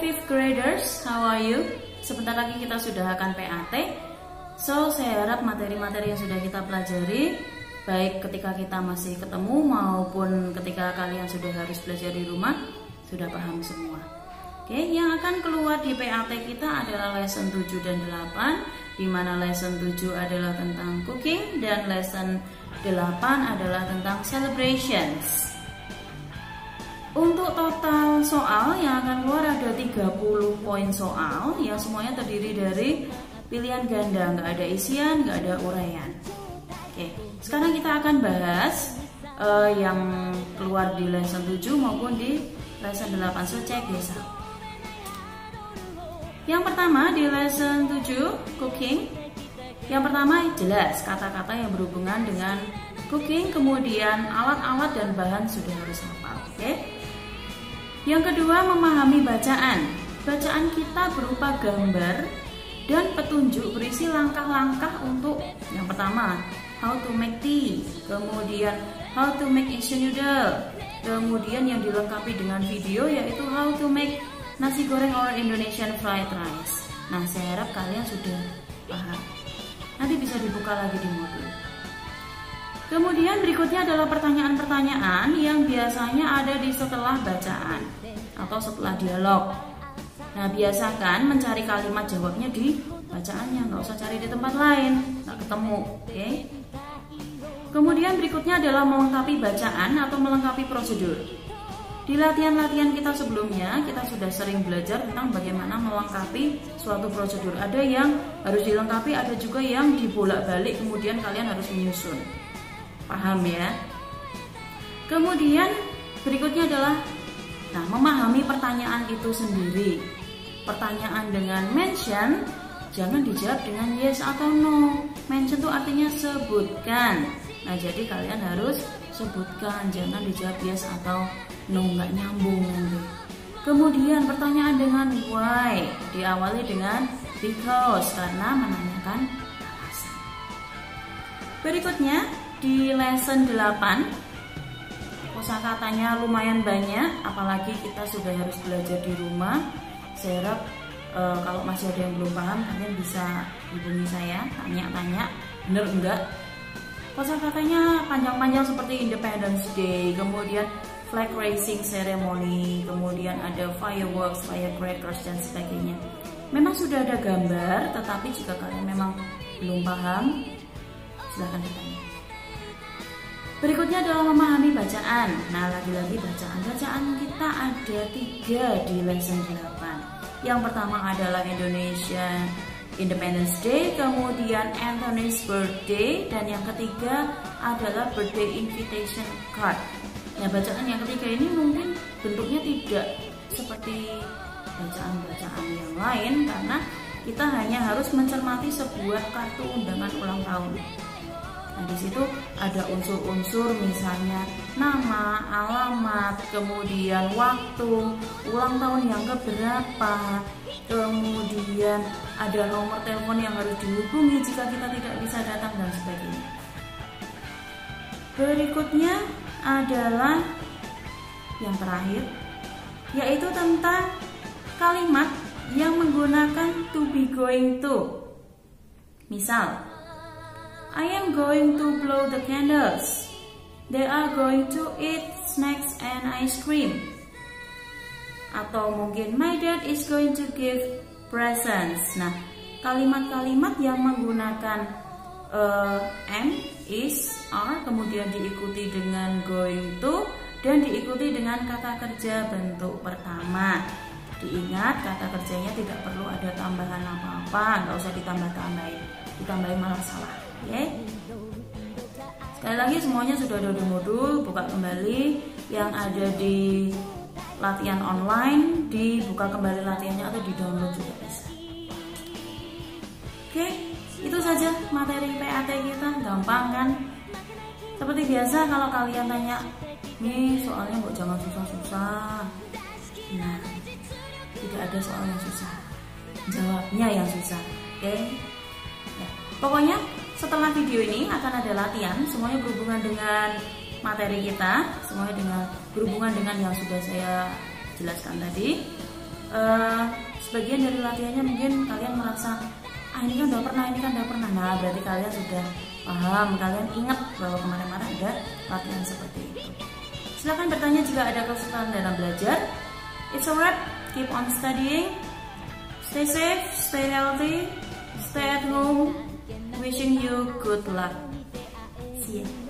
fifth graders, how are you? Sebentar lagi kita sudah akan PAT. So, saya harap materi-materi yang sudah kita pelajari, baik ketika kita masih ketemu maupun ketika kalian sudah harus belajar di rumah, sudah paham semua. Oke, yang akan keluar di PAT kita adalah lesson 7 dan 8, di mana lesson 7 adalah tentang cooking dan lesson 8 adalah tentang celebrations. Untuk total soal yang akan keluar ada 30 poin soal yang semuanya terdiri dari pilihan ganda, nggak ada isian, nggak ada uraian. Oke, sekarang kita akan bahas yang keluar di lesson 7 maupun di lesson 8. So, check this out. Yang pertama di lesson 7 cooking. Yang pertama jelas kata-kata yang berhubungan dengan cooking, kemudian alat-alat dan bahan sudah harus hafal. Oke. Yang kedua, memahami bacaan. Bacaan kita berupa gambar dan petunjuk berisi langkah-langkah untuk yang pertama, how to make tea, kemudian how to make instant noodle, kemudian yang dilengkapi dengan video yaitu how to make nasi goreng or Indonesian fried rice. Nah, saya harap kalian sudah paham. Nanti bisa dibuka lagi di modul. Kemudian berikutnya adalah pertanyaan-pertanyaan yang biasanya ada di setelah bacaan atau setelah dialog. Nah, biasakan mencari kalimat jawabnya di bacaannya, nggak usah cari di tempat lain, nggak ketemu. Oke? Kemudian berikutnya adalah melengkapi bacaan atau melengkapi prosedur. Di latihan-latihan kita sebelumnya, kita sudah sering belajar tentang bagaimana melengkapi suatu prosedur. Ada yang harus dilengkapi, ada juga yang dibolak-balik, kemudian kalian harus menyusun. Paham ya? Kemudian berikutnya adalah memahami pertanyaan itu sendiri. Pertanyaan dengan mention jangan dijawab dengan yes atau no. Mention itu artinya sebutkan. Nah, jadi kalian harus sebutkan, jangan dijawab yes atau no, nggak nyambung nanti. Kemudian pertanyaan dengan why diawali dengan because, karena menanyakan alasan. Berikutnya di lesson 8 kosakatanya lumayan banyak, apalagi kita sudah harus belajar di rumah. Saya harap kalau masih ada yang belum paham, kalian bisa hubungi saya, tanya-tanya, bener enggak. Kosakatanya panjang-panjang seperti Independence Day, kemudian flag raising ceremony, kemudian ada fireworks, firecrackers dan sebagainya. Memang sudah ada gambar, tetapi jika kalian memang belum paham, silahkan bertanya. Berikutnya adalah memahami bacaan. Nah, lagi-lagi bacaan kita ada 3 di lesson 8. Yang pertama adalah Indonesia Independence Day, kemudian Anthony's birthday, dan yang ketiga adalah birthday invitation card. Nah, bacaan yang ketiga ini mungkin bentuknya tidak seperti bacaan-bacaan yang lain karena kita hanya harus mencermati sebuah kartu undangan ulang tahun. Nah, di situ ada unsur-unsur misalnya nama, alamat, kemudian waktu, ulang tahun yang keberapa, kemudian ada nomor telepon yang harus dihubungi jika kita tidak bisa datang dan sebagainya. Berikutnya adalah yang terakhir, yaitu tentang kalimat yang menggunakan to be going to. Misal, I am going to blow the candles. They are going to eat snacks and ice cream. Atau mungkin my dad is going to give presents. Nah, kalimat-kalimat yang menggunakan am, is, are, kemudian diikuti dengan going to, dan diikuti dengan kata kerja bentuk pertama. Diingat, kata kerjanya tidak perlu ada tambahan apa-apa, nggak usah ditambahin malah salah. Okay. Sekali lagi semuanya sudah ada di modul, buka kembali yang ada di latihan online, dibuka kembali latihannya atau di download juga bisa. Oke, itu saja materi PAT kita, gampang kan? Seperti biasa kalau kalian tanya, nih soalnya kok jangan susah-susah. Nah, tidak ada soal yang susah, jawabnya yang susah. Oke. Ya, pokoknya setelah video ini akan ada latihan, semuanya berhubungan dengan materi kita, semuanya berhubungan dengan yang sudah saya jelaskan tadi. sebagian dari latihannya mungkin kalian merasa ini kan udah pernah. Nah, berarti kalian sudah paham, kalian ingat bahwa kemarin-kemarin ada latihan seperti itu. Silahkan bertanya jika ada kesulitan dalam belajar. It's alright, keep on studying. Stay safe, stay healthy, stay at home. Wishing you good luck. See ya.